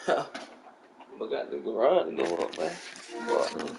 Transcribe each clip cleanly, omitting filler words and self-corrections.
I got the garage to go up, man. But,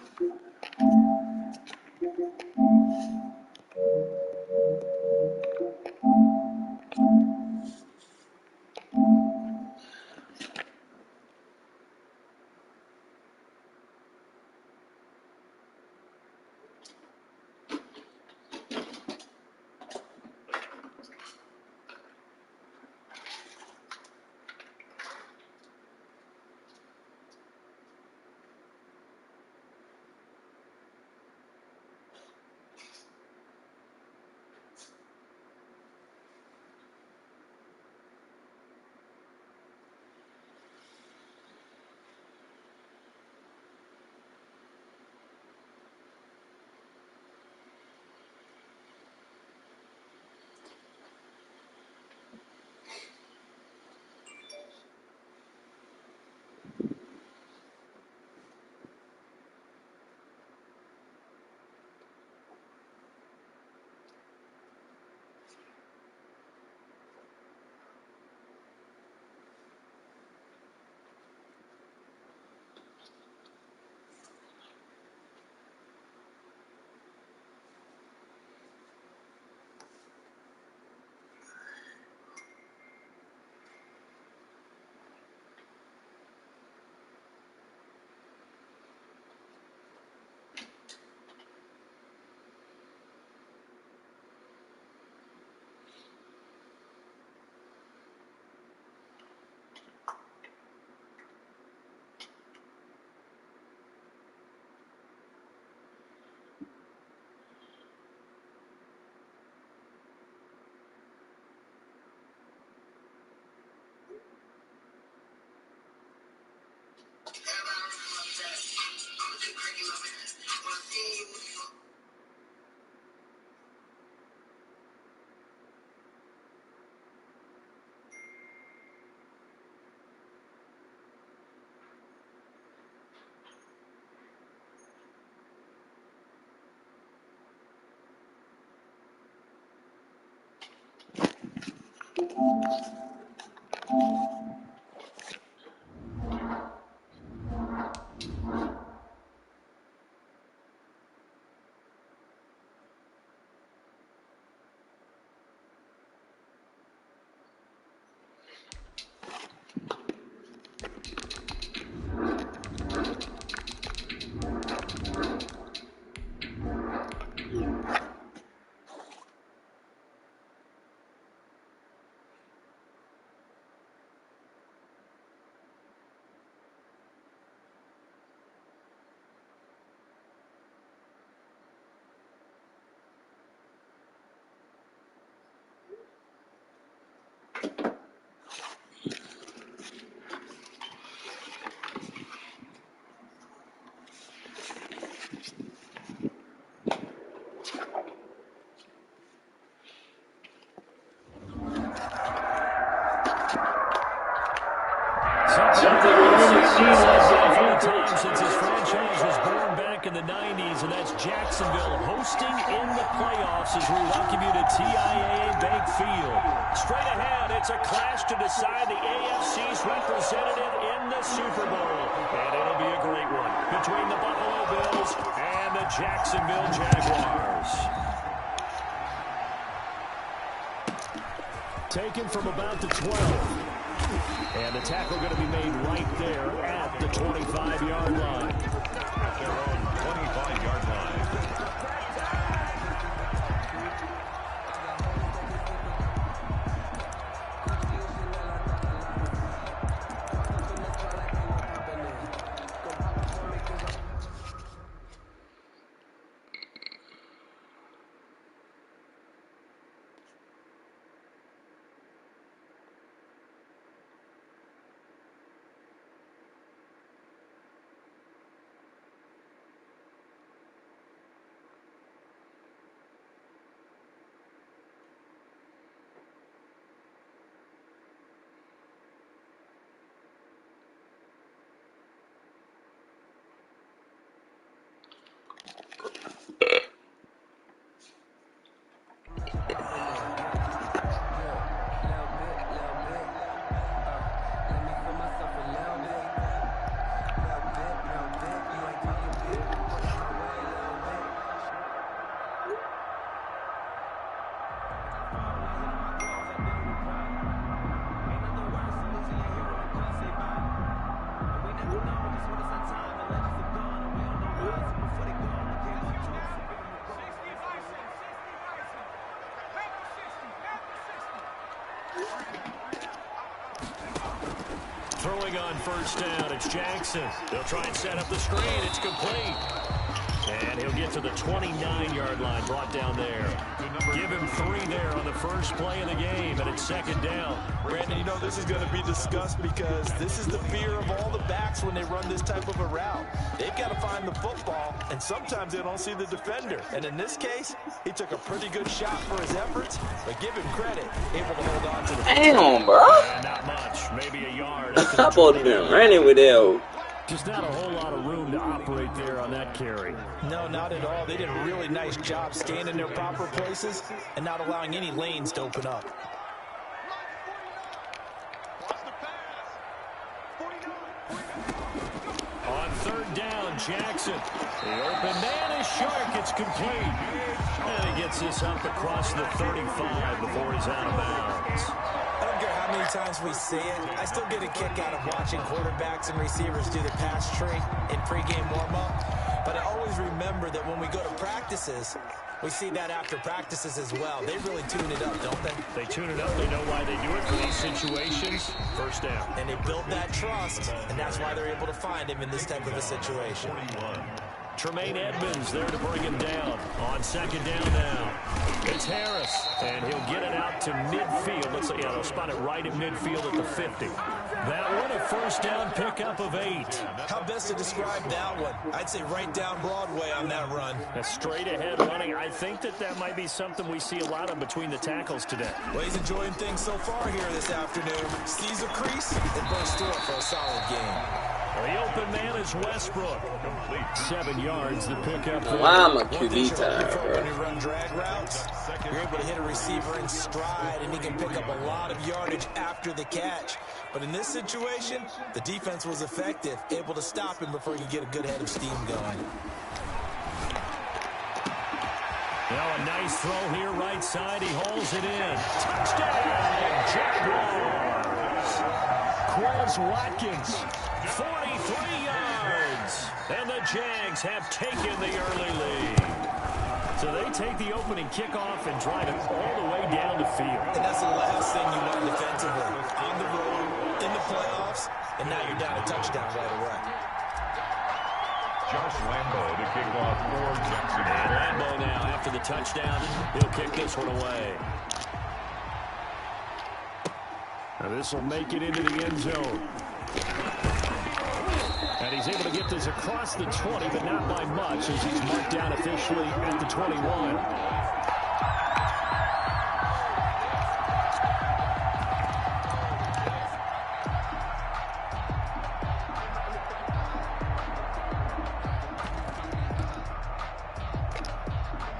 Something we haven't seen like that for a time since this franchise was born back in the 90s, and that's Jacksonville hosting in the playoffs as we welcome you to TIAA Bank Field. Straight ahead, it's a clash to decide the AFC's representative in the Super Bowl, and it'll be a great one between the Buffalo Bills and the Jacksonville Jaguars. Taken from about the 12. And the tackle going to be made right there at the 25-yard line. At their own 25-yard line. Throwing on first down, it's Jackson. They'll try and set up the screen. It's complete. And he'll get to the 29-yard line, brought down there. Give him 3 there on the first play of the game, and it's second down. Brandon, you know this is going to be discussed because this is the fear of all the backs when they run this type of a route. They've got to find the football, and sometimes they don't see the defender. And in this case, he took a pretty good shot for his efforts, but give him credit, able to hold on to the Damn, bro. Not much, maybe a yard. I'm supposed to be running with that. Just not a whole lot of room to operate there on that carry. No, not at all. They did a really nice job staying in their proper places and not allowing any lanes to open up. On third down, Jackson. The open man is short. It's complete. And he gets this up across the 35 before he's out of bounds. I don't care how many times we say it, I still get a kick out of watching quarterbacks and receivers do the pass tree in pregame warm-up. But I always remember that when we go to practices, we see that after practices as well. They really tune it up, don't they? They tune it up. They know why they do it for these situations. First down. And they build that trust, and that's why they're able to find him in this type of a situation. Tremaine Edmonds there to bring him down. On second down now. It's Harris, and he'll get it out to midfield. Looks like they'll spot it right at midfield at the 50. That one, a first down pickup of 8. How best to describe that one? I'd say right down Broadway on that run. A straight ahead running. I think that might be something we see a lot of between the tackles today. Well, he's enjoying things so far here this afternoon. Sees a crease and bursts through it for a solid game. The open man is Westbrook. 7 yards, the pickup. Why am I QB time, bro? When you run drag routes, you're able to hit a receiver in stride, and he can pick up a lot of yardage after the catch. But in this situation, the defense was effective, able to stop him before he could get a good head of steam going. Now a nice throw here, right side. He hauls it in. Touchdown, Jaguars. Quez Watkins, 43 yards. And the Jags have taken the early lead. So they take the opening kickoff and drive it all the way down the field. And that's the last thing you want defensively. On the road, in the playoffs, and now you're down a touchdown right away. Josh Lambo to kick off for Jackson. And Lambo now, after the touchdown, he'll kick this one away. Now this will make it into the end zone. And he's able to get this across the 20, but not by much, as he's marked down officially at the 21.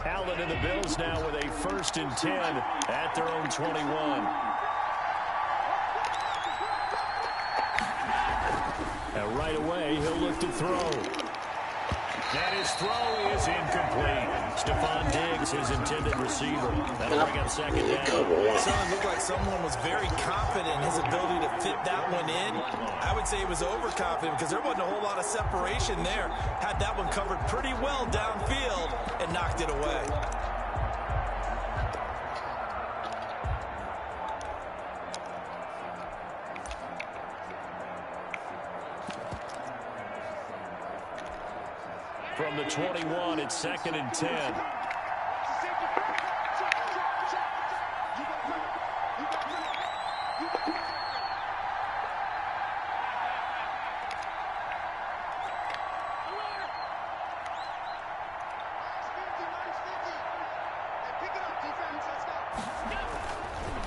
Allen and the Bills now with a 1st and 10 at their own 21. And right away, he'll look to throw. And his throw is incomplete. Stephon Diggs, his intended receiver. That'll bring up second down. So it looked like someone was very confident in his ability to fit that one in. I would say he was overconfident because there wasn't a whole lot of separation there. Had that one covered pretty well downfield and knocked it away. From the 21, it's 2nd and 10.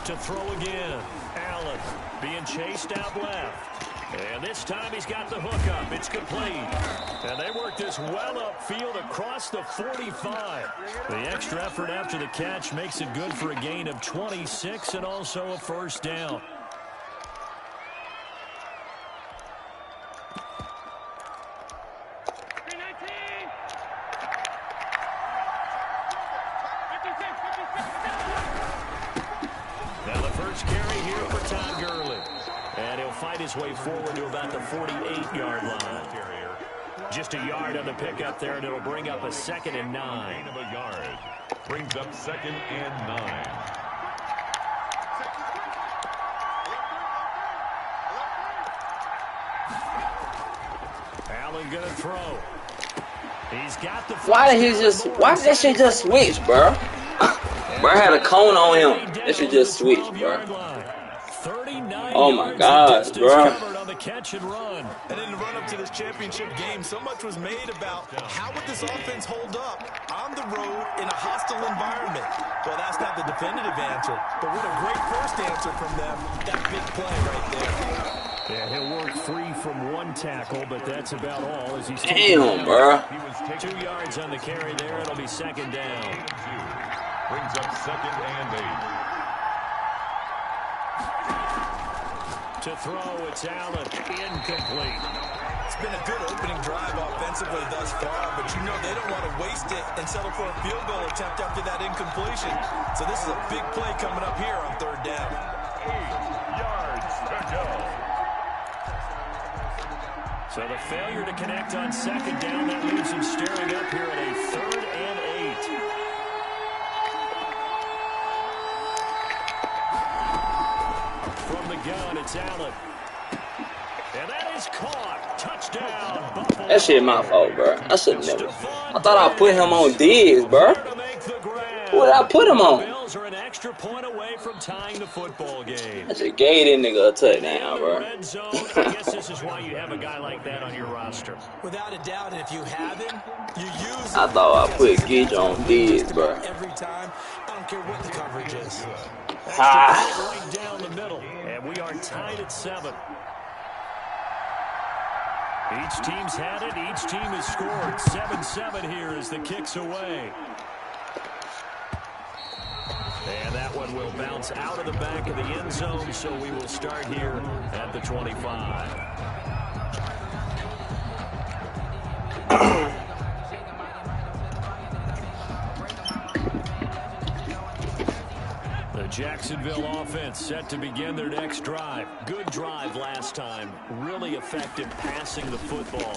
To throw again. Allen being chased out left. And this time he's got the hook up. It's complete. And they work this well upfield across the 45. The extra effort after the catch makes it good for a gain of 26 and also a 1st down. Now the first carry here for Todd Gurley. And he'll fight his way forward to about the 48-yard line. Just a yard on the pickup there, and it'll bring up a 2nd and 9. Gain of a yard. Brings up 2nd and 9. Allen gonna throw. He's got the. Why did that shit just switch, bro? Bro had a cone on him. That shit just switched, bro. Oh my God, bro. On the catch and run. And in the run-up to this championship game, so much was made about how would this offense hold up on the road in a hostile environment. Well, that's not the definitive answer, but what a great first answer from them. That big play right there. Yeah, he'll work free from one tackle, but that's about all as he's damn, bro. 2 yards on the carry there. It'll be second down. Brings up second and 8. To throw, it's Allen. Incomplete. It's been a good opening drive offensively thus far, but you know they don't want to waste it and settle for a field goal attempt after that incompletion. So this is a big play coming up here on third down. 8 yards to go. So the failure to connect on second down, that leaves him staring up here at a third and 8. From the gun, it's Allen. And that is caught. Touchdown, Buffalo. That shit my fault, bro. I should never. I thought I put him on Diggs, bro. Who did I put him on? Bills are an extra point away from tying the football game. I just gave that nigga a touchdown, bro. Red zone. I guess this is why you have a guy like that on your roster. Without a doubt, and if you have him, you use I thought I put Gidge on Diggs, bro. every time. I don't care what the coverage is. Ha. Right down the middle, and we are tied at 7. Each team's had it. Each team has scored. 7-7 here as the kick's away. And that one will bounce out of the back of the end zone, so we will start here at the 25. The Jacksonville offense set to begin their next drive. Good drive last time. Really effective passing the football.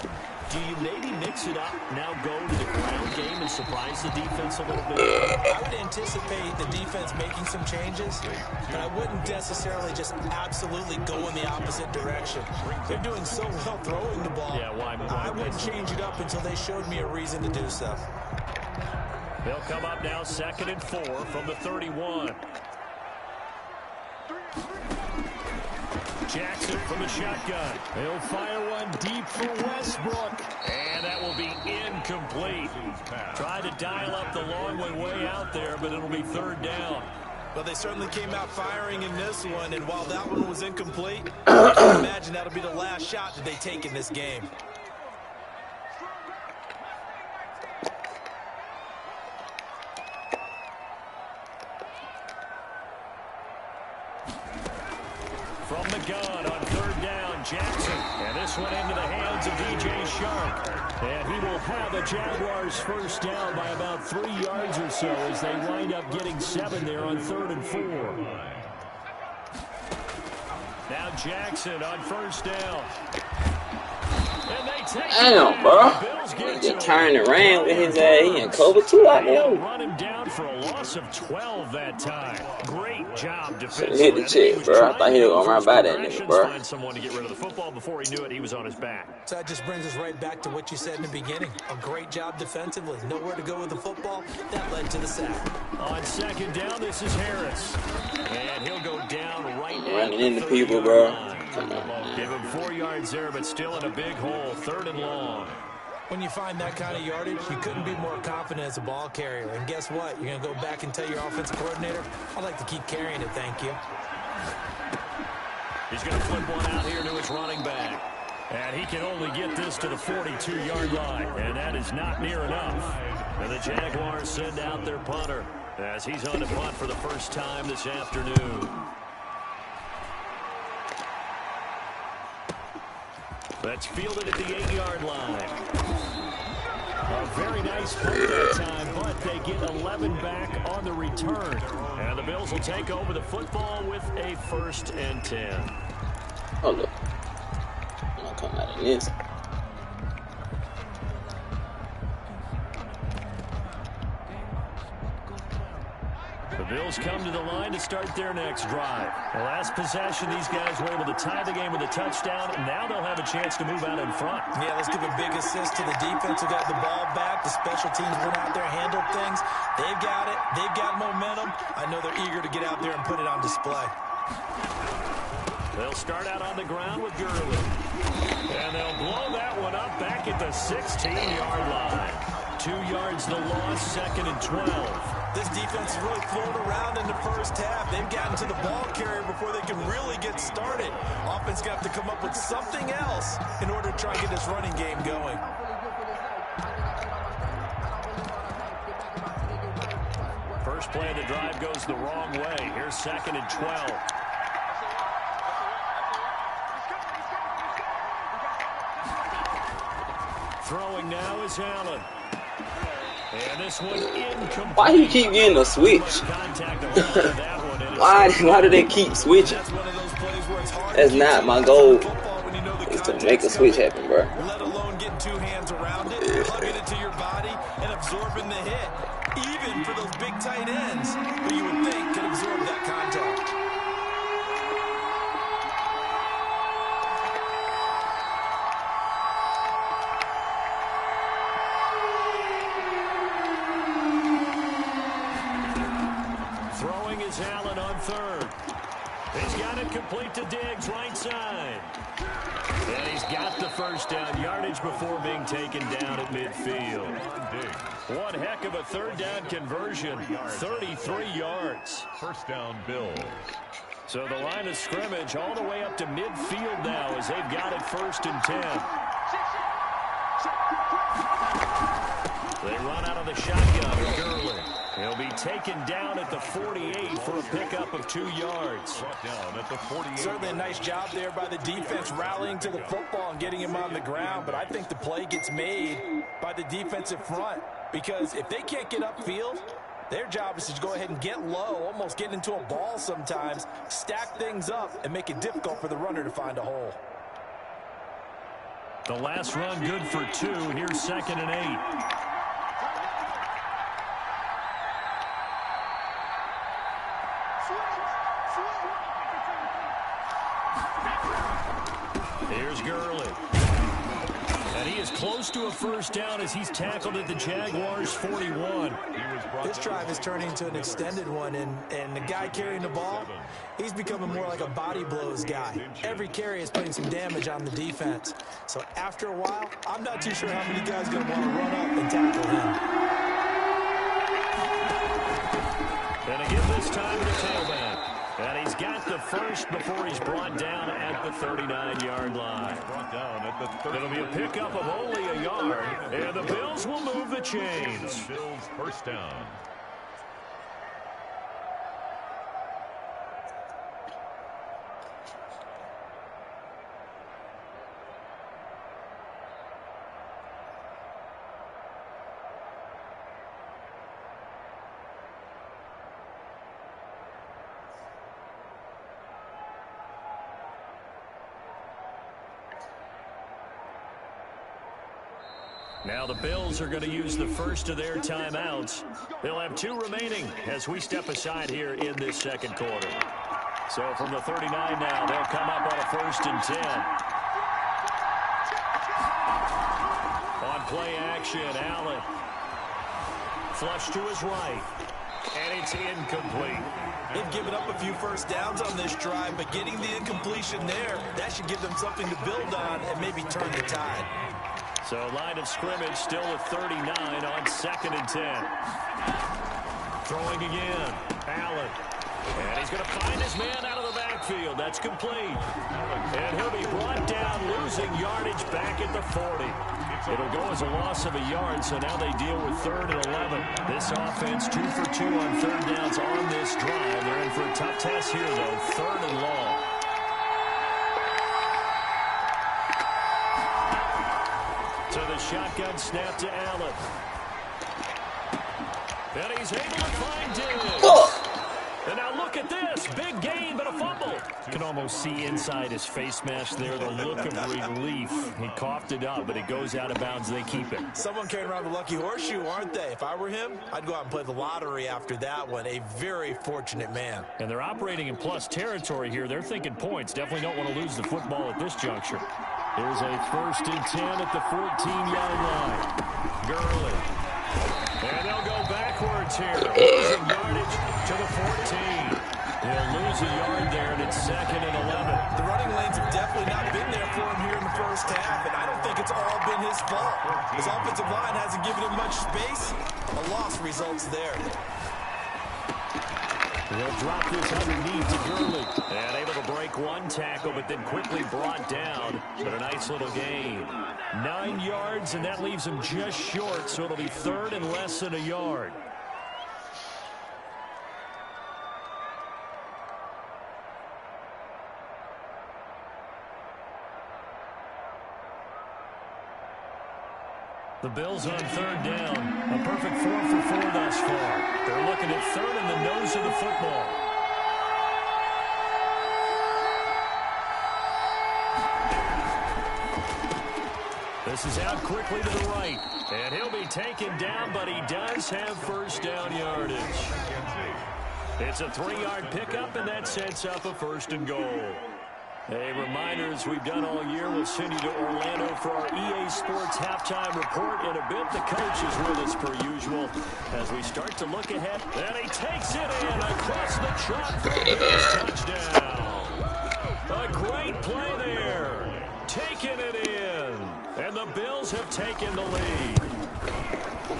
Do you maybe mix it up, now go to the ground game and surprise the defense a little bit? I would anticipate the defense making some changes, but I wouldn't necessarily just absolutely go in the opposite direction. They're doing so well throwing the ball. Yeah, why I wouldn't change it up until they showed me a reason to do so. They'll come up now 2nd and 4 from the 31. Jackson from the shotgun. He'll fire one deep for Westbrook. And that will be incomplete. Try to dial up the long way out there, but it'll be third down. Well, they certainly came out firing in this one, and while that one was incomplete, I can imagine that'll be the last shot that they take in this game. From the gun on third down, Jackson. And this one into the hands of DJ Shark. And he will have the Jaguars first down by about 3 yards or so as they wind up getting 7 there on 3rd and 4. Now Jackson on first down. And they take Damn, bro. He just turned and ran with his ass. He in cover 2 out there. Run him down for a loss of 12 that time. Great job defensively. Hit the check, bro. I thought he was going to run by that nigga, bro. Find someone to get rid of the football. Before he knew it, he was on his back. So that just brings us right back to what you said in the beginning. A great job defensively. Nowhere to go with the football. That led to the sack. On second down, this is Harris. And he'll go down right now. Running into people, bro. Come on. Give him 4 yards there, but still in a big hole. 3rd and long. When you find that kind of yardage, you couldn't be more confident as a ball carrier. And guess what? You're going to go back and tell your offensive coordinator, I'd like to keep carrying it, thank you. He's going to flip one out here to his running back. And he can only get this to the 42-yard line. And that is not near enough. And the Jaguars send out their punter as he's on to punt for the first time this afternoon. That's fielded at the 8-yard line. A very nice punt that time, but they get 11 back on the return. And the Bills will take over the football with a 1st and 10. Oh, look. I'm going to come out of this. The Bills come to the line to start their next drive. The last possession, these guys were able to tie the game with a touchdown, and now they'll have a chance to move out in front. Yeah, let's give a big assist to the defense who got the ball back. The special teams went out there, handled things. They've got it. They've got momentum. I know they're eager to get out there and put it on display. They'll start out on the ground with Gurley. And they'll blow that one up back at the 16-yard line. 2 yards the loss, 2nd and 12. This defense has really flown around in the first half. They've gotten to the ball carrier before they can really get started. Offense got to come up with something else in order to try and get this running game going. First play of the drive goes the wrong way. Here's 2nd and 12. Throwing now is Allen. And this one incomplete. Why you keep getting a switch? Why do they keep switching? That's not my goal. Is to make a switch happen, bro. Let alone getting 2 hands around it, hugging it to your body, and absorbing the hit. Even for those big tight ends who you would think could absorb that contact. Allen on 3rd. He's got it complete to Diggs, right side. And he's got the first down yardage before being taken down at midfield. One heck of a 3rd down conversion, 33 yards. First down, Bills. So the line of scrimmage all the way up to midfield now as they've got it 1st and 10. They run out of the shotgun with Gurley. He'll be taken down at the 48 for a pickup of 2 yards. Down at the 48. Certainly a nice job there by the defense rallying to the football and getting him on the ground. But I think the play gets made by the defensive front. Because if they can't get upfield, their job is to go ahead and get low, almost get into a ball sometimes, stack things up, and make it difficult for the runner to find a hole. The last run good for 2. Here's 2nd and 8. Here's Gurley. And he is close to a first down as he's tackled at the Jaguars 41. This drive is turning into an extended one, and the guy carrying the ball, he's becoming more like a body blows guy. Every carry is putting some damage on the defense. So after a while, I'm not too sure how many guys are going to want to run up and tackle him. And a give this time to the tailback. And he's got the first before he's brought down at the 39-yard line. It'll be a pickup of only a yard, and the Bills will move the chains. Bills first down. Now the Bills are going to use the first of their timeouts. They'll have 2 remaining as we step aside here in this 2nd quarter. So from the 39 now, they'll come up on a 1st and 10. On play action, Allen. Flush to his right. And it's incomplete. They've given up a few first downs on this drive, but getting the incompletion there, that should give them something to build on and maybe turn the tide. So line of scrimmage still at 39 on 2nd and 10. Throwing again. Allen. And he's going to find his man out of the backfield. That's complete. And he'll be brought down, losing yardage back at the 40. It'll go as a loss of a yard, so now they deal with 3rd and 11. This offense 2 for 2 on 3rd downs on this drive. They're in for a tough test here, though. 3rd and long. So the shotgun snap to Allen. And he's able to find Diggs. And now look at this. Big gain, but a fumble. You can almost see inside his face mask there the look of relief. He coughed it up, but it goes out of bounds. They keep it. Someone carrying around the lucky horseshoe, aren't they? If I were him, I'd go out and play the lottery after that one. A very fortunate man. And they're operating in plus territory here. They're thinking points. Definitely don't want to lose the football at this juncture. Here's a 1st and 10 at the 14-yard line. Gurley. And they'll go backwards here. Losing yardage to the 14. He'll lose a yard there, and it's 2nd and 11. The running lanes have definitely not been there for him here in the first half, and I don't think it's all been his fault. His offensive line hasn't given him much space. A loss results there. They'll drop this underneath to Gurley. And able to break one tackle, but then quickly brought down. But a nice little gain. 9 yards, and that leaves him just short, so it'll be 3rd and less than a yard. The Bills on 3rd down. A perfect 4 for 4 thus far. They're looking at 3rd in the nose of the football. This is out quickly to the right. And he'll be taken down, but he does have 1st down yardage. It's a 3-yard pickup, and that sets up a 1st and goal. Hey, reminder, as we've done all year, we'll send you to Orlando for our EA Sports halftime report in a bit. The coach is with us per usual as we start to look ahead. And he takes it in across the chalk for a touchdown. A great play there. Taking it in. And the Bills have taken the lead.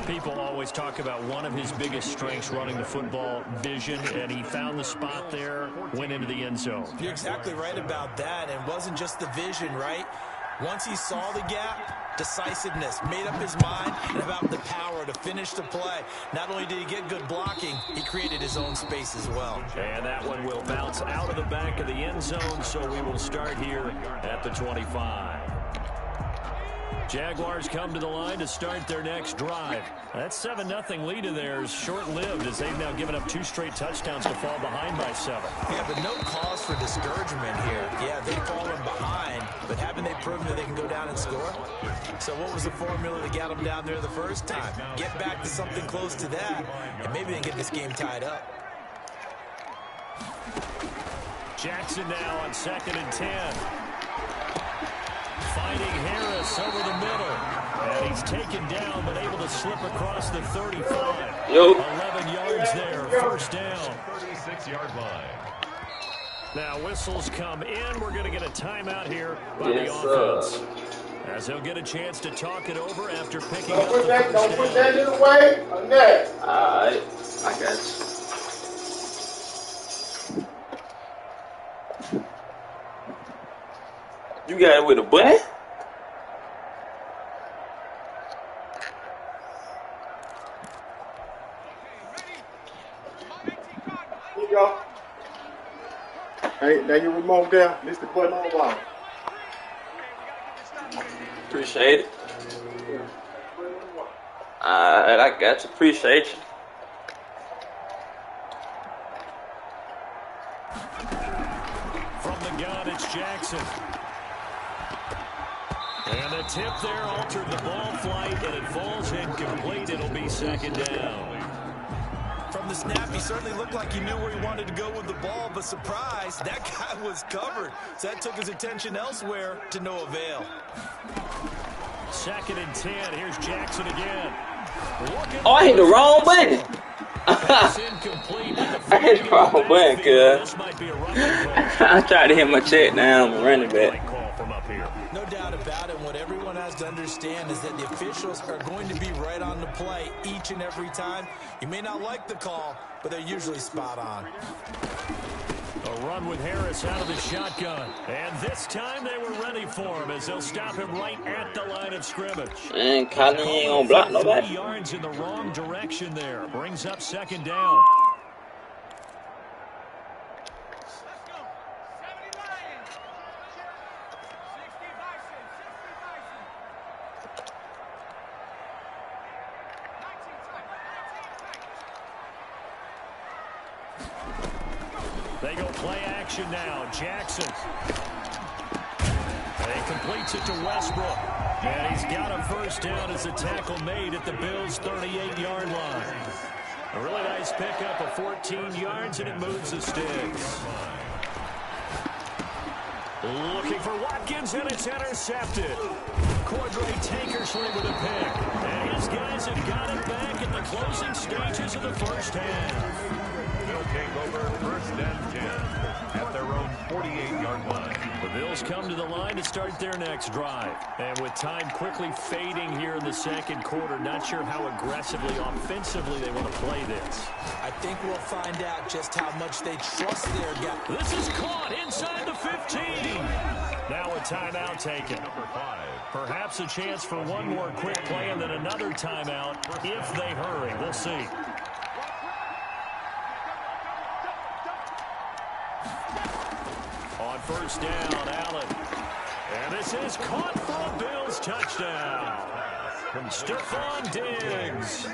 People always talk about one of his biggest strengths running the football, vision, and he found the spot there, went into the end zone. You're exactly right about that, and it wasn't just the vision, right? Once he saw the gap, decisiveness, made up his mind, and about the power to finish the play. Not only did he get good blocking, he created his own space as well. And that one will bounce out of the back of the end zone, so we will start here at the 25. Jaguars come to the line to start their next drive. That 7-0 lead of theirs short-lived as they've now given up 2 straight touchdowns to fall behind by 7. Yeah, but no cause for discouragement here. Yeah, they've fallen behind, but haven't they proven that they can go down and score? So what was the formula that got them down there the first time? Get back to something close to that, and maybe they can get this game tied up. Jackson now on 2nd and 10. Finding Harris over the middle. And he's taken down, but able to slip across the 35. 11 yards there, 1st down. 36-yard line. Now whistles come in. We're going to get a timeout here by the offense. As he'll get a chance to talk it over after picking up the first down. Don't put that in the way. On that. All right, I got you. You got it with a button? Here you go. Hey, now your remote there. This the button on the wall. Appreciate it. Alright, I got you. Appreciate you. From the gun, it's Jackson. And the tip there altered the ball flight, and it falls incomplete. It'll be 2nd down. From the snap, he certainly looked like he knew where he wanted to go with the ball, but surprise, that guy was covered. So that took his attention elsewhere to no avail. 2nd and 10. Here's Jackson again. Oh, I hit the wrong button. That's incomplete. I hit the wrong button, cuz. I tried to hit my check down. I'm a running back. No doubt about it. What everyone has to understand is that the officials are going to be right on the play each and every time. You may not like the call, but they're usually spot on. A run with Harris out of the shotgun. And this time they were ready for him as they'll stop him right at the line of scrimmage. And Colin ain't gonna block nobody. 3 yards in the wrong direction there. Brings up 2nd down. They go play action now. Jackson. He completes it to Westbrook. And he's got a first down as a tackle made at the Bills' 38-yard line. A really nice pickup of 14 yards, and it moves the sticks. Looking for Watkins, and it's intercepted. Cordray Tankersley with a pick. And his guys have got it back in the closing stages of the first half. They'll take over first and 10 at their own 48-yard line. The Bills come to the line to start their next drive. And with time quickly fading here in the second quarter, not sure how aggressively, offensively they want to play this. I think we'll find out just how much they trust their guy. This is caught inside the 15. Now a timeout taken. Number 5. Perhaps a chance for one more quick play and then another timeout if they hurry. We'll see. On first down, Allen. And this is caught for a Bills touchdown. From Stephon Diggs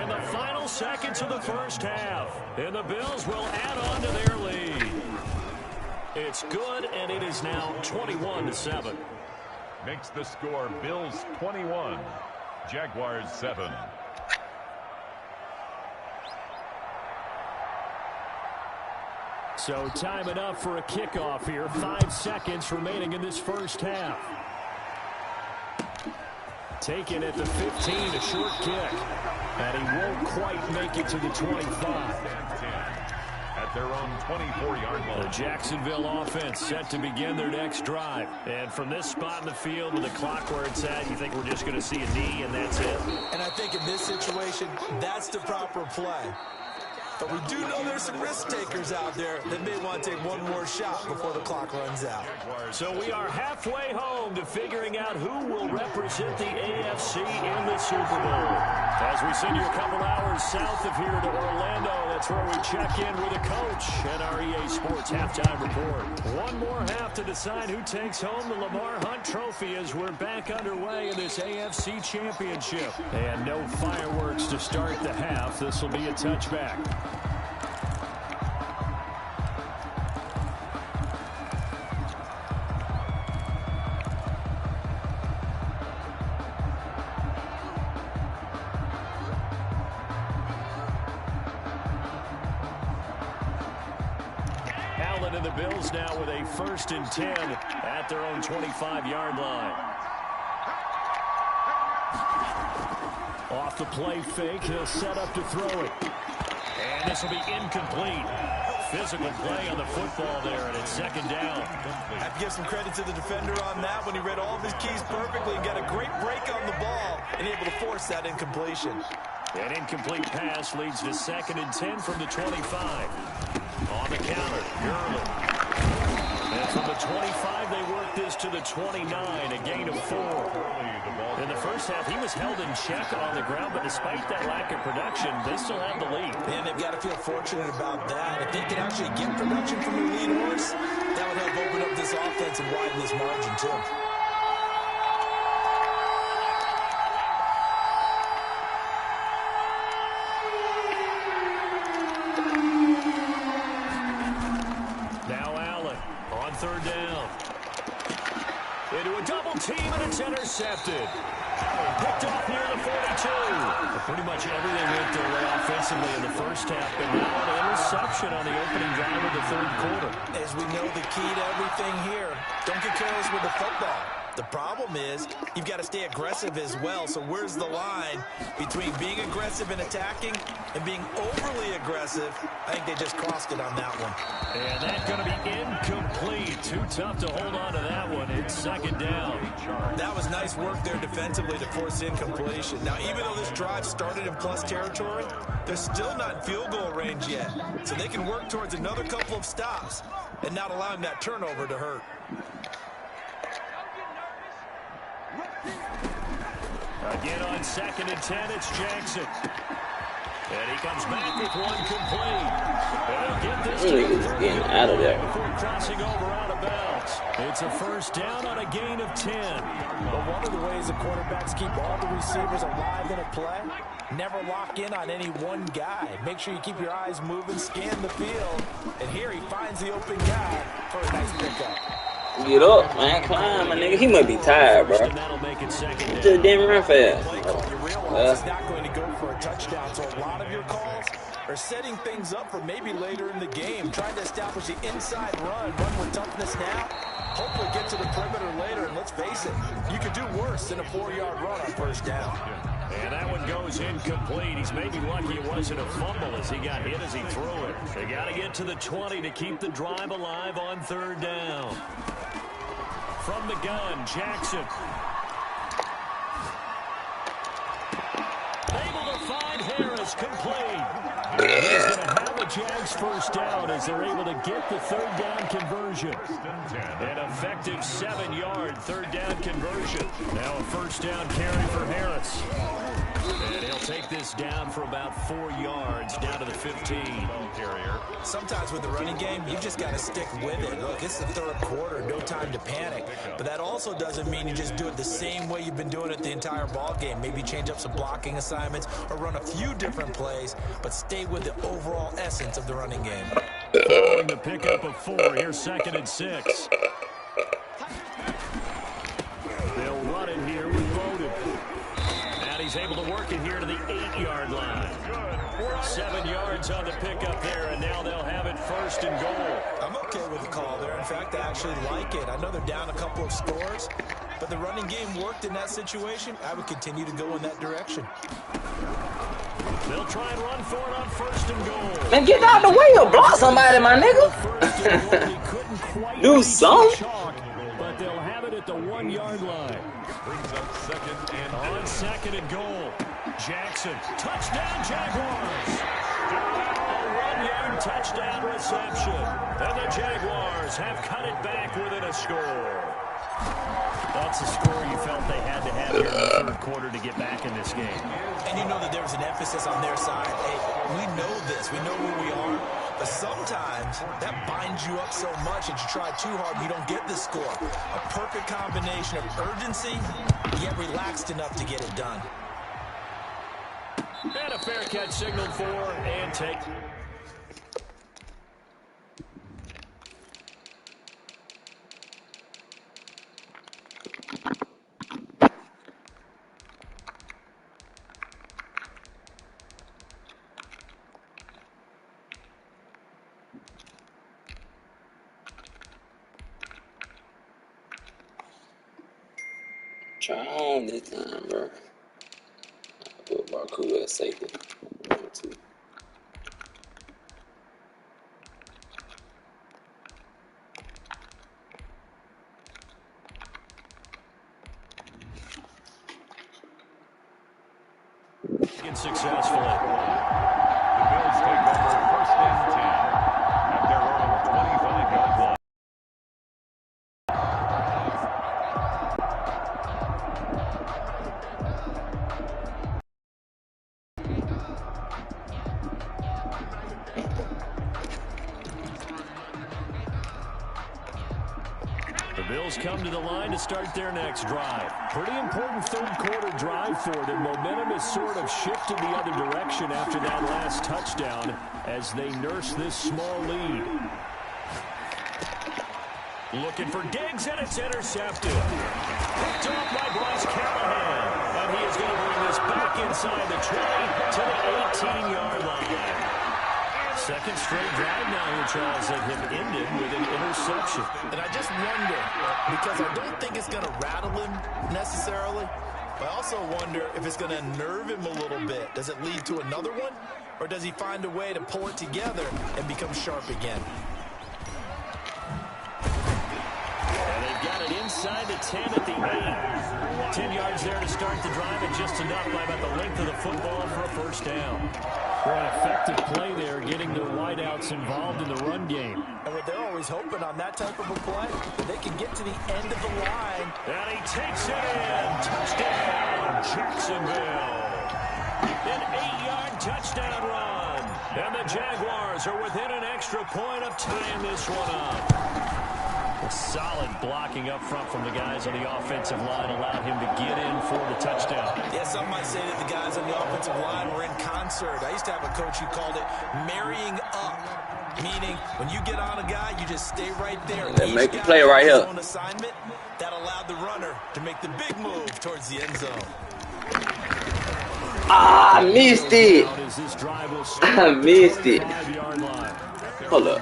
in the final seconds of the first half. And the Bills will add on to their lead. It's good, and it is now 21-7. Makes the score Bills 21, Jaguars 7. So time enough for a kickoff here. 5 seconds remaining in this first half. Taken at the 15, a short kick. And he won't quite make it to the 25. At their own 24-yard line. The Jacksonville offense set to begin their next drive. And from this spot in the field with the clock where it's at, you think we're just going to see a knee and that's it? And I think in this situation, that's the proper play. But we do know there's some risk takers out there that may want to take one more shot before the clock runs out. So we are halfway home to figuring out who will represent the AFC in the Super Bowl. As we send you a couple hours south of here to Orlando, that's where we check in with the coach and our EA Sports halftime report. One more half to decide who takes home the Lamar Hunt Trophy as we're back underway in this AFC Championship. And no fireworks to start the half. This will be a touchback. And the Bills now with a 1st and 10 at their own 25-yard line. Off the play fake, he'll set up to throw it. And this will be incomplete. Physical play on the football there, and it's 2nd down. I have to give some credit to the defender on that when he read all of his keys perfectly and got a great break on the ball and able to force that incompletion. An incomplete pass leads to 2nd and 10 from the 25. On the counter, Gurley. And from the 25, they work this to the 29, a gain of 4. In the first half, he was held in check on the ground, but despite that lack of production, they still have the lead. And they've got to feel fortunate about that. If they can actually get production from their lead horse, that would help open up this offense and widen this margin, too. Third down. Into a double team, and it's intercepted. Picked off near the 42. Pretty much everything went their way offensively in the first half, but now an interception on the opening drive of the 3rd quarter. As we know, the key to everything here, don't get careless with the football. The problem is you've got to stay aggressive as well. So where's the line between being aggressive and attacking and being overly aggressive? I think they just crossed it on that one. And that's going to be incomplete. Too tough to hold on to that one. It's 2nd down. That was nice work there defensively to force incompletion. Now, even though this drive started in plus territory, they're still not in field goal range yet. So they can work towards another couple of stops and not allowing that turnover to hurt. Again on 2nd and 10, it's Jackson. And he comes back with one complete. And he'll get this He's getting out of there. Before crossing over out of bounds. It's a first down on a gain of 10. But one of the ways the quarterbacks keep all the receivers alive in a play Never lock in on any one guy. Make sure you keep your eyes moving, scan the field. And here he finds the open guy for a nice pickup. Get up, man. Climb, my nigga. He must be tired, bro. Just didn't run fast. You realize he's not going to go for a touchdown, so a lot of your calls are setting things up for maybe later in the game, trying to establish the inside run with toughness now. Hopefully get to the perimeter later, and let's face it, you could do worse than a 4-yard run on first down. And that one goes incomplete. He's maybe lucky it wasn't a fumble as he got hit as he threw it. They got to get to the 20 to keep the drive alive on third down. From the gun, Jackson. Able to find Harris, complete. He's going to have a Jags first down as they're able to get the third down conversion. An effective 7-yard third down conversion. Now a first down carry for Harris. And he'll take this down for about 4 yards, down to the 15. Sometimes with the running game, you've just got to stick with it. Look, it's the third quarter, no time to panic. But that also doesn't mean you just do it the same way you've been doing it the entire ball game. Maybe change up some blocking assignments or run a few different plays, but stay with the overall essence of the running game. Following the pickup of 4, here's 2nd and 6. They'll run it here with Bowden. And he's able to work it here to the 8-yard line. 7 yards on the pickup there, and now they'll have it 1st and goal. I'm okay with the call there. In fact, I actually like it. I know they're down a couple of scores, but the running game worked in that situation. I would continue to go in that direction. They'll try and run for it on 1st and goal. Man, get out the way or block somebody, my nigga. Do something. But they'll have it at the 1-yard line. Brings up 2nd and on 2nd and goal. Jackson, touchdown Jaguars. A 1-yard touchdown reception. And the Jaguars have cut it back within a score. That's a score you felt they had to have here in the third quarter to get back in this game. And you know that there was an emphasis on their side. Hey, we know this. We know who we are. But sometimes that binds you up so much that you try too hard and you don't get the score. A perfect combination of urgency, yet relaxed enough to get it done. And a fair catch signaled for and take. Try on this time, bro. I put Barku at safety. 1, 2. Successfully. the Bills take over 1st and 10 at their own 25-yard line. The Bills come to the line to start their next drive. Pretty important third quarter drive for them. Momentum has sort of shifted the other direction after that last touchdown as they nurse this small lead. Looking for Diggs, and it's intercepted. Picked off by Bryce Callahan. And he is going to bring this back inside the 20 to the 18-yard line. Second straight drive now here, Charles, that have ended with an interception. And I just wonder, because I don't think it's going to rattle him necessarily, but I also wonder if it's going to nerve him a little bit. Does it lead to another one, or does he find a way to pull it together and become sharp again? And they've got it inside the 10 at the 8. 10 yards there to start the drive, and just enough by about the length of the football for a first down. For an effective play there, getting their wideouts involved in the run game. And what they're always hoping on that type of a play, they can get to the end of the line. And he takes it in. Touchdown, Jacksonville. An 8-yard touchdown run. And the Jaguars are within an extra point of tying this one up. Solid blocking up front from the guys on the offensive line allowed him to get in for the touchdown. Yeah, some might say that the guys on the offensive line were in concert. I used to have a coach who called it marrying up, meaning when you get on a guy, you just stay right there. They make a play right here. On assignment, that allowed the runner to make the big move towards the end zone. Ah, I missed it. I missed it. Hold up.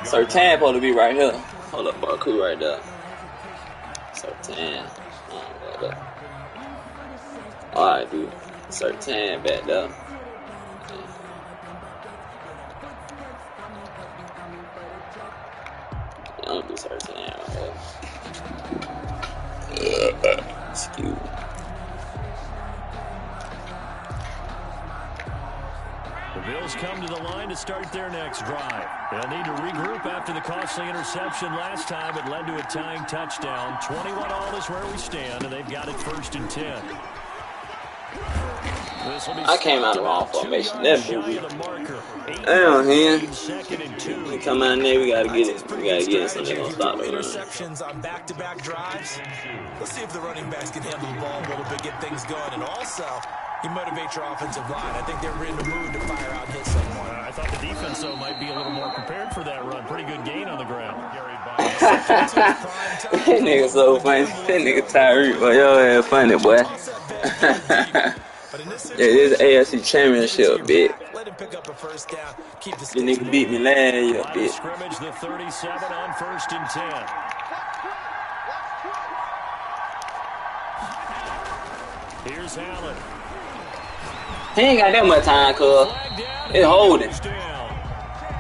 Sertan supposed to be right here. Hold up, Barku right there. Sertan. Alright, dude. Sertan back there. I'm gonna do Sertan right here. Excuse me. The Bills come to the line to start their next drive. They'll need to regroup after the costly interception last time. It led to a tying touchdown. 21-all is where we stand, and they've got it 1st and 10. I came out of the wrong formation. That movie. Damn, man. We come out there, we gotta get it. We gotta get it so they're gonna stop the run. Interceptions on back-to-back drives. Let's see if the running backs can handle the ball a little bit, get things going, and also you motivate your offensive line. I think they're in the mood to fire out and hit someone. I thought the defense, though, might be a little more prepared for that run. Pretty good gain on the ground. That nigga so funny. That nigga Tyreek, boy. Yo, ass funny, boy. Yeah, this AFC Championship, bitch. Let him pick up a first down. Keep the nigga beat me last year, bitch. Scrimmage the 37 on 1st and 10. Here's Allen. He ain't got that much time, cuz. It's holding.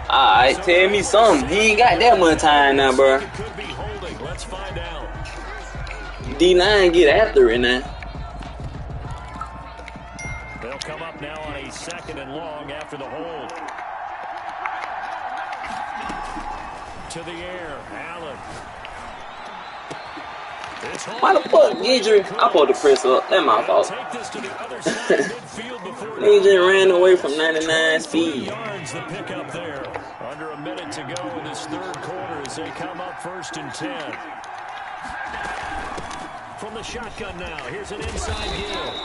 Alright, tell me something. He ain't got that much time now, bro. Could be holding. Let's find out. D9 get after it now. They'll come up now on a 2nd and long after the hold. To the air, Allen. Why the fuck, Gidry? I pulled the press up. That's my fault. Gidry ran away from 99 speed. Yards the pick up there. Under a minute to go in this 3rd quarter as they come up 1st and 10. From the shotgun now, here's an inside give.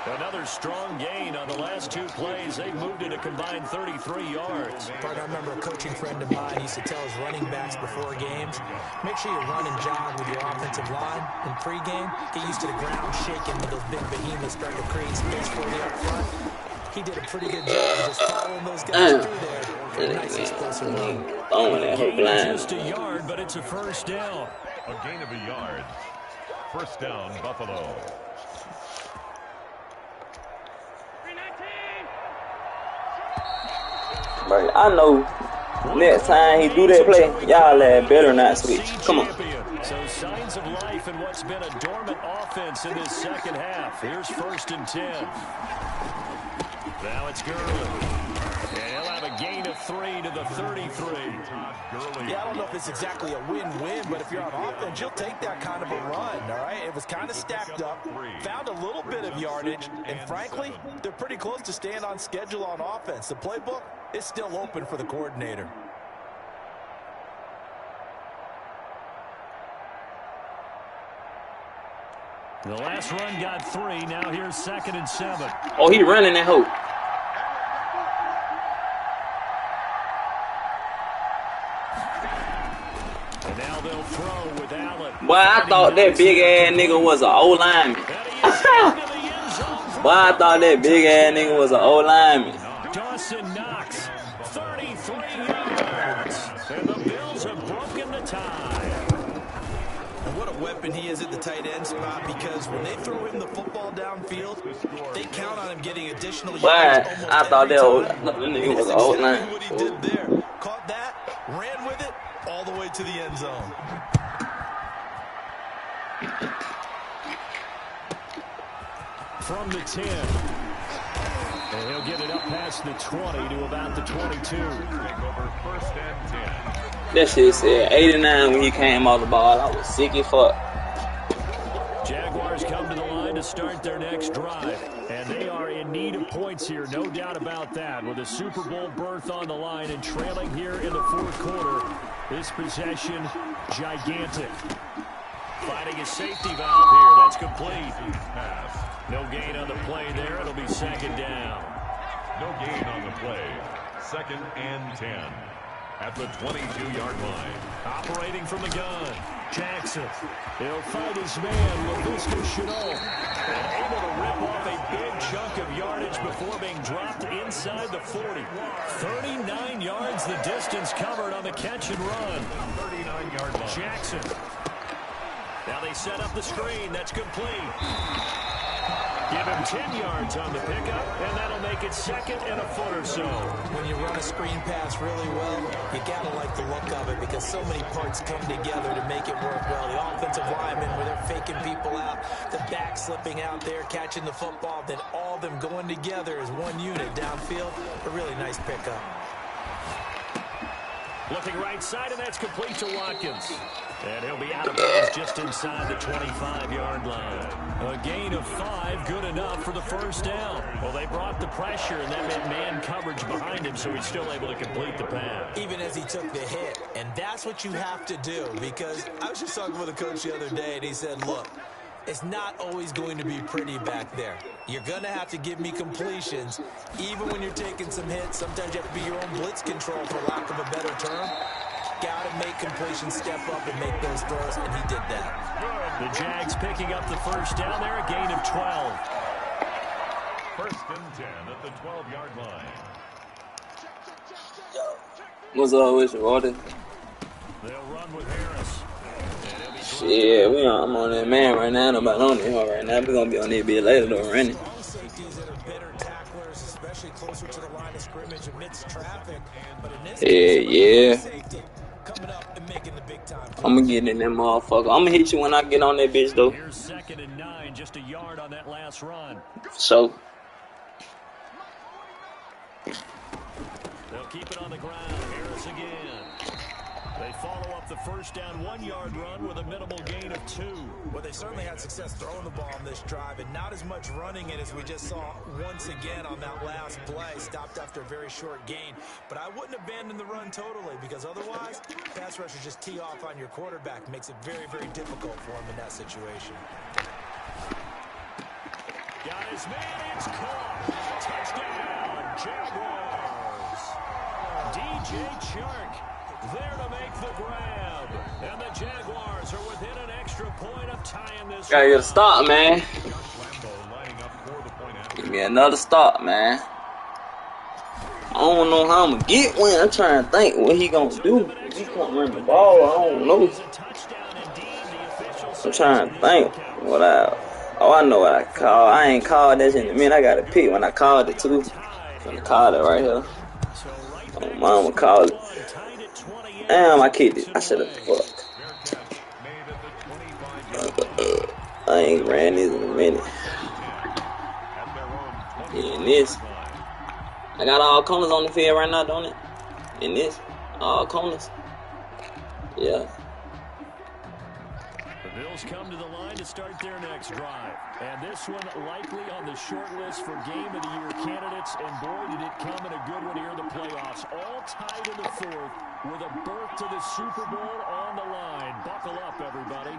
Another strong gain on the last 2 plays. They moved it a combined 33 yards. I remember a coaching friend of mine used to tell his running backs before games, make sure you run and jog with your offensive line in pregame. Get used to the ground shaking when those big behemoths start to create space for you up front. He did a pretty good job just following those guys through there. Nice explosive run. Throwing that whole blind. Just a yard, but it's a first down. A gain of a yard. First down, Buffalo. Bro, I know next time he do that play, y'all better not switch. Come on. So signs of life in what's been a dormant offense in this 2nd half. Here's 1st and 10. Now it's Gurley. And he'll have a gain of 3 to the 33. Yeah, I don't know if it's exactly a win-win, but if you're on offense, you'll take that kind of a run, all right? It was kind of stacked up, found a little bit of yardage, and frankly, they're pretty close to staying on schedule on offense. The playbook is still open for the coordinator. The last run got 3. Now here's 2nd and 7. Oh, he running that hoe. And now they'll throw with Allen. Boy, I thought that big ass nigga was an old lineman. Boy, I thought that big ass nigga was an old lineman. Dawson Knox, 33 yards. And the Bills have broken the tie. And what a weapon he is at the tight end spot, because when they throw him the football downfield, they count on him getting additional yards. Boy, I thought that old nigga was an old lineman. What he did there. Caught that, ran with it, all the way to the end zone. From the 10. And he'll get it up past the 20 to about the 22. Take over 1st and 10. That shit said 89 when he came off the ball. I was sick as fuck. Jaguars come to the line to start their next drive. And they are in need of points here, no doubt about that. With a Super Bowl berth on the line and trailing here in the 4th quarter. This possession, gigantic. finding his safety valve here. That's complete. No gain on the play there. It'll be second down. No gain on the play. 2nd and 10 at the 22-yard line. Operating from the gun, Jackson. He'll find his man, LaVisca Chenault. And able to rip off a big chunk of yardage before being dropped inside the 40. 39 yards the distance covered on the catch and run. 39-yard line. Jackson. Now they set up the screen. That's complete. Give him 10 yards on the pickup, and that'll make it 2nd and a foot or so. When you run a screen pass really well, you gotta like the look of it because so many parts come together to make it work well. The offensive linemen, where they're faking people out, the back slipping out there, catching the football, then all of them going together as one unit downfield. A really nice pickup. Looking right side, and that's complete to Watkins. And he'll be out of bounds just inside the 25-yard line. A gain of 5, good enough for the first down. Well, they brought the pressure, and that meant man coverage behind him, so he's still able to complete the pass. Even as he took the hit, and that's what you have to do, because I was just talking with a coach the other day, and he said, look, it's not always going to be pretty back there. You're going to have to give me completions, even when you're taking some hits. Sometimes you have to be your own blitz control, for lack of a better term. Got to make completions, step up and make those throws, and he did that. The Jags picking up the first down there, a gain of 12. 1st and 10 at the 12-yard line. What's up with you, Walter? They'll run with Harris. Shit, I'm on that man right now. Nobody on that one right now. We're going to be on that bit later, though, running. Yeah. I'm going to get in that motherfucker. I'm going to hit you when I get on that bitch, though. Here's 2nd and 9, just a yard on that last run. So. They'll keep it on the ground. Harris again. They follow up the first down 1-yard run with a minimal gain of 2. Well, they certainly had success throwing the ball on this drive, and not as much running it as we just saw once again on that last play. Stopped after a very short gain. But I wouldn't abandon the run totally, because otherwise, pass rushers just tee off on your quarterback. Makes it very, very difficult for him in that situation. Got his man, it's caught. Touchdown, Jaguars. DJ Chark there to make the grab. And the Jaguars are within an extra point of tying this. Gotta get a stop, man. Give me another stop, man. I don't know how I'm gonna get one. I'm trying to think what he gonna do. He gonna run the ball. I don't know. I'm trying to think what I know what I call. I ain't called that in a minute. I gotta pick when I called it too. I'm gonna call it right here. Oh, mama called it. Damn, I kicked it. I should have fucked. I ain't ran this in a minute. Yeah, in this. I got all corners on the field right now, don't it? In this. All corners. Yeah. The Bills come to the line to start their next drive. And this one likely on the short list for Game of the Year candidates. And boy, did it come in a good one here in the playoffs. All tied in the 4th with a berth to the Super Bowl on the line. Buckle up, everybody.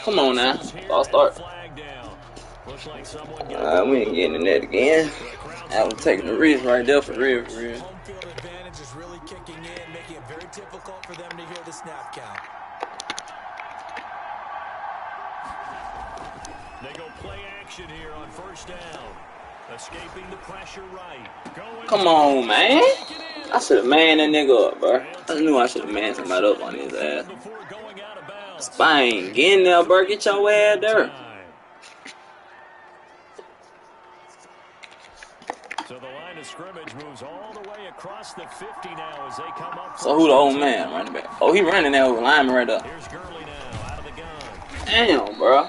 Come on now. I'll start. We ain't getting in that again. I was taking the risk right there for real, for real. Home field advantage is really kicking in, making it very difficult for them to hear the snap count. They go play action here on first down. Escaping the pressure right. Come on, man. I should have manned that nigga up, bro. I knew I should have manned somebody up on his ass. Spine, get in there, bro. Get your ass there. So the line of scrimmage moves all the way across the 50 now as they come up. So who the old man running back? Oh, he running that over lineman right up. Here's Gurley now out of the gun. Damn, bro.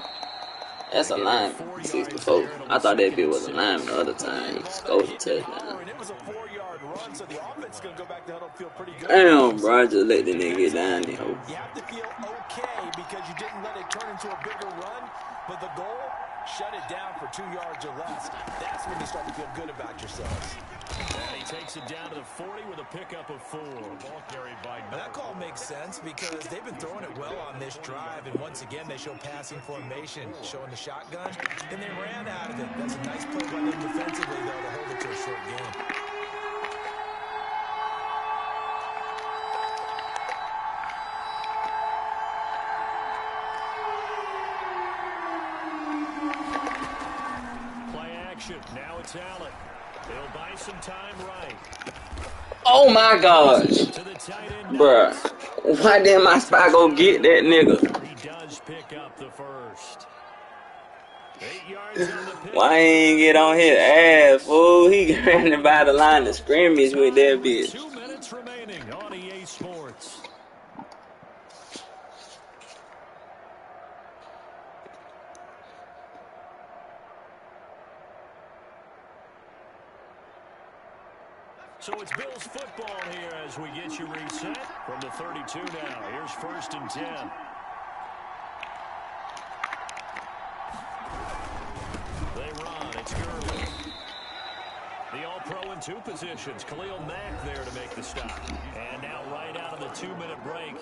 That's a lineman. 64. I thought that bitch was a lineman the other time. He scored a touchdown. Damn, bro. I just let the nigga get down there. You have to feel okay because you didn't let it turn into a bigger run, but the goal shut it down for 2 yards or less. That's when you start to feel good about yourselves. And he takes it down to the 40 with a pickup of 4. Ball carried by That call makes sense because they've been throwing it well on this drive, and once again they show passing formation, showing the shotgun, and they ran out of it. That's a nice play by them defensively, though, to hold it to a short game. Now it's Allen. He'll buy some time right. Oh my gosh. Bruh. Why didn't my spy go get that nigga? He does pick up the first. 8 yards on the pick. Why he ain't get on his ass, fool? He ran by the line of scrimmage with that bitch. 2 minutes remaining on EA Sports. So it's Bills football here as we get you reset from the 32 now. Here's 1st and 10. They run. It's Gurley. The All-Pro in 2 positions. Khalil Mack there to make the stop. And now right out of the 2-minute break,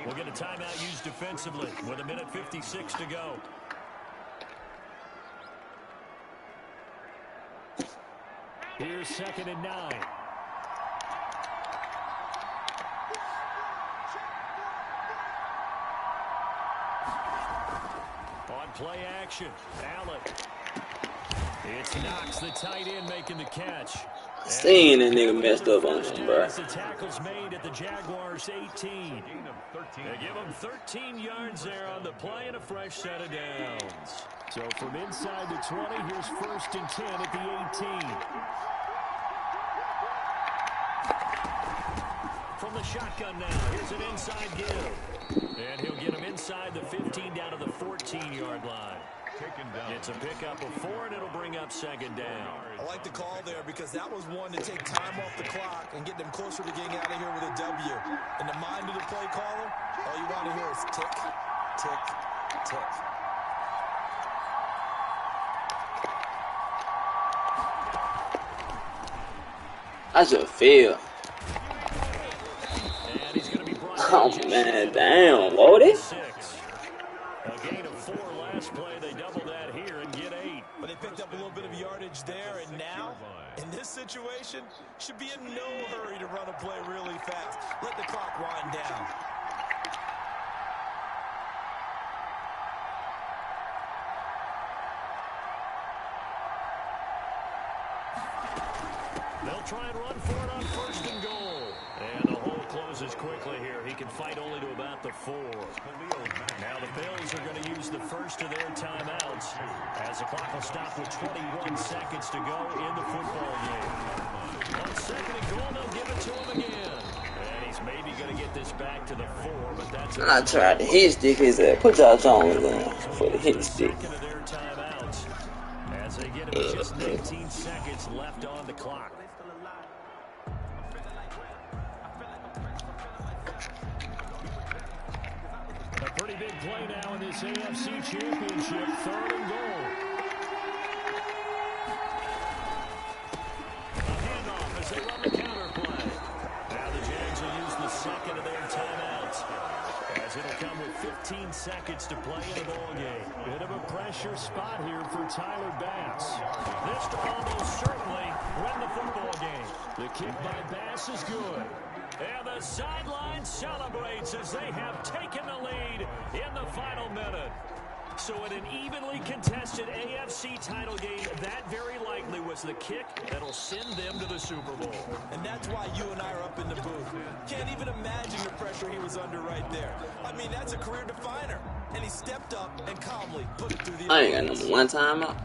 we'll get a timeout used defensively with 1:56 to go. Here's 2nd and 9. Play action. Allen. It's Knox, the tight end, making the catch. Seeing that nigga messed up on him, bro. The tackle's made at the Jaguars 18. They give him 13 yards there on the play and a fresh set of downs. So from inside the 20, here's 1st and 10 at the 18. From the shotgun now, here's an inside give. And he'll get him inside the 15 down to the 14-yard line. It's a pickup of 4, and it'll bring up 2nd down. I like the call there because that was one to take time off the clock and get them closer to getting out of here with a W. In the mind of the play caller, all you want to hear is tick, tick, tick. I should feel. Oh man, damn, Wody. A gain of 4 last play. They double that here and get 8. But they picked up a little bit of yardage there, and now, in this situation, should be in no hurry to run a play really fast. Let the clock wind down. They'll try and run for it on 1st and goal. And the hole closes quickly here. He can fight only to about the 4. Now the Bills are going to use the first of their timeouts as the clock will stop with 21 seconds to go in the football game. On 2nd and goal, they'll give it to him again. And he's maybe going to get this back to the 4, but that's it. I tried to hit stick his ass. Put y'all songs on for the hit stick. Second of their timeouts as they get him just 19 seconds left on the clock. A pretty big play now in this AFC Championship. 3rd and goal. A handoff as they run the counter play. Now the Jags will use the 2nd of their timeouts as it'll come with 15 seconds to play in the ball game. Bit of a pressure spot here for Tyler Bass. This to almost certainly win the football game. The kick by Bass is good. And the sideline celebrates as they have taken the lead in the final minute. So in an evenly contested AFC title game, that very likely was the kick that'll send them to the Super Bowl. And that's why you and I are up in the booth. Can't even imagine the pressure he was under right there. I mean, that's a career definer. And he stepped up and calmly put it through the... I ain't got number 1 timeout.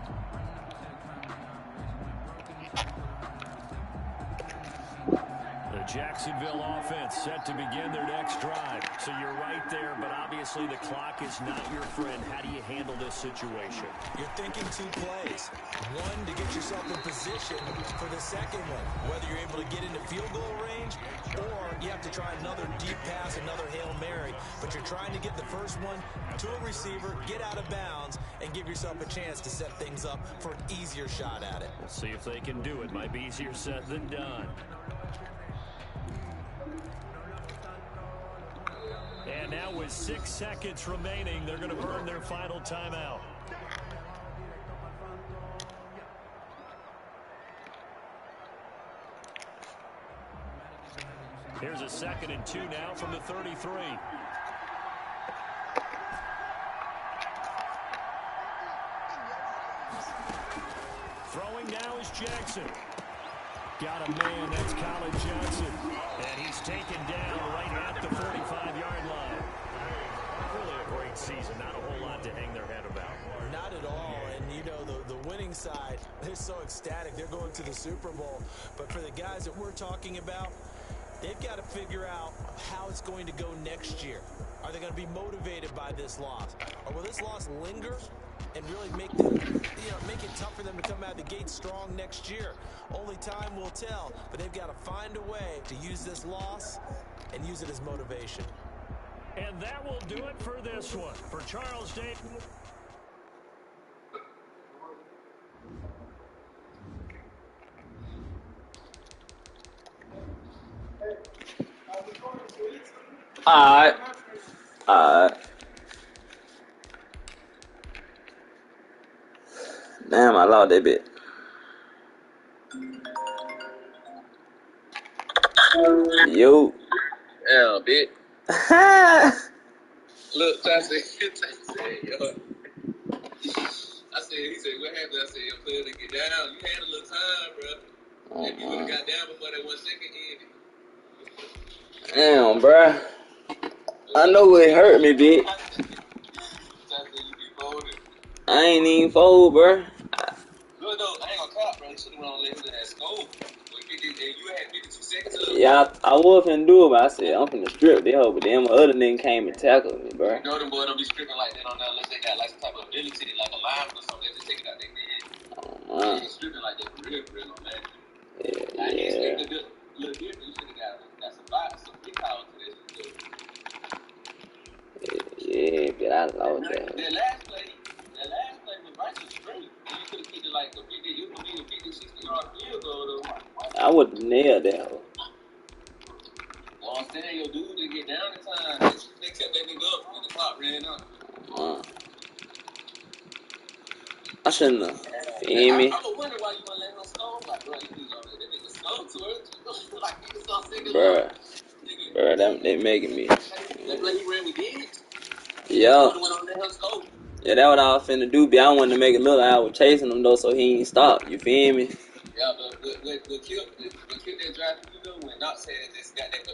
The Jacksonville offense set to begin their next drive. So you're right there, but obviously the clock is not your friend. How do you handle this situation? You're thinking 2 plays. One, to get yourself in position for the second one, whether you're able to get into field goal range or you have to try another deep pass, another Hail Mary. But you're trying to get the first one to a receiver, get out of bounds, and give yourself a chance to set things up for an easier shot at it. We'll see if they can do it. Might be easier said than done. And now with 6 seconds remaining, they're going to burn their final timeout. Here's a 2nd and 2 now from the 33. Throwing now is Jackson. Got a man, that's Colin Johnson. And he's taken down right at the 45-yard line. Really a great season. Not a whole lot to hang their head about. Not at all. And, you know, the winning side, they're so ecstatic. They're going to the Super Bowl. But for the guys that we're talking about, they've got to figure out how it's going to go next year. Are they going to be motivated by this loss? Or will this loss linger and really make it tough for them to come out of the gate strong next year? Only time will tell, but they've got to find a way to use this loss and use it as motivation. And that will do it for this one. For Charles Davis. Alright. Damn, I lost that bit. Yo. Yeah, bitch. Look, I said, yo. I said, he said, what happened? I said, your player to get down. You had a little time, bro. If you would have got down before that 1 second ended. Damn, bro. I know it hurt me, bitch. I said, you be folded. I ain't even fold, bro. Good though, I ain't gonna cop, bro. You should have went on let him that scope. You had 52 seconds up. Yeah, I was finna do it, but I said, I'm finna strip that hoe. But then my other nigga came and tackled me, bro. You know them boys don't be stripping like that on that unless they got like some type of ability, like a line or something. They just take it out their head. Oh, They man. ain't stripping like that for real on that. Yeah. I ain't expecting a little different. You should have got some big power to this. Yeah, but I lost that. That last play was right to straight. And you could have kicked it like a 50, 60-yard field goal though. I would have nailed that hoe. Well, I'm saying, yo, dude didn't get down in time. They kept that nigga up when the clock ran up. I shouldn't have. Feel me? I was wondering why you want to let him score. Like, bro, you niggas on that nigga slow to it. Like, niggas don't think Bruh, they making me. That play he ran with Diggs? Yeah. Went on let him score. Yeah, that's what I was finna do, but I wanted to make it look like I was chasing him, though, so he ain't stop. You feel me? Yeah, but what killed that drive for you, though, when Knox had just got that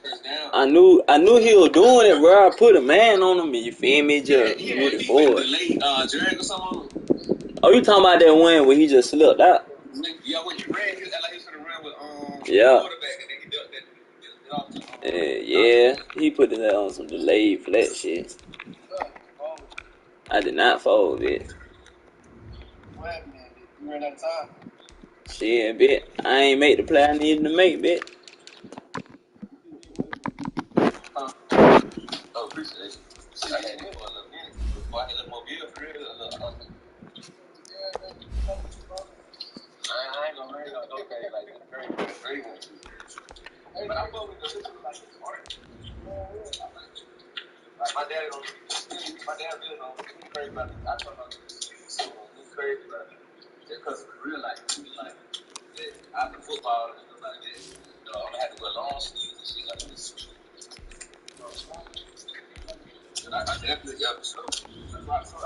first down. I knew he was doing it, bro. I put a man on him, you feel me? Just moving forward. Delayed drag or something. Oh, you talking about that one where he just slipped out? Yeah, when he ran, he was like he was gonna run with Yeah. quarterback, and then he ducked that off to Yeah, he put it on some delayed flat shit. I did not fold it. What happened, man? You ran out of time? Shit, bitch. I ain't make the play I needed to make, bitch. Oh, appreciate it. I had it for a little minute. Before I hit the mobile for real. I ain't gonna raise no okay like that. Very much. Hey, but I'm going to go like this part. Like my dad really don't. He's crazy about it. I told him he's crazy about it. Because real life, like after football and stuff like that, I'm gonna have to wear long sleeves and shit like this. And I definitely got so. So I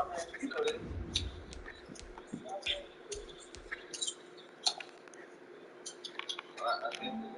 mean, you know that. I definitely.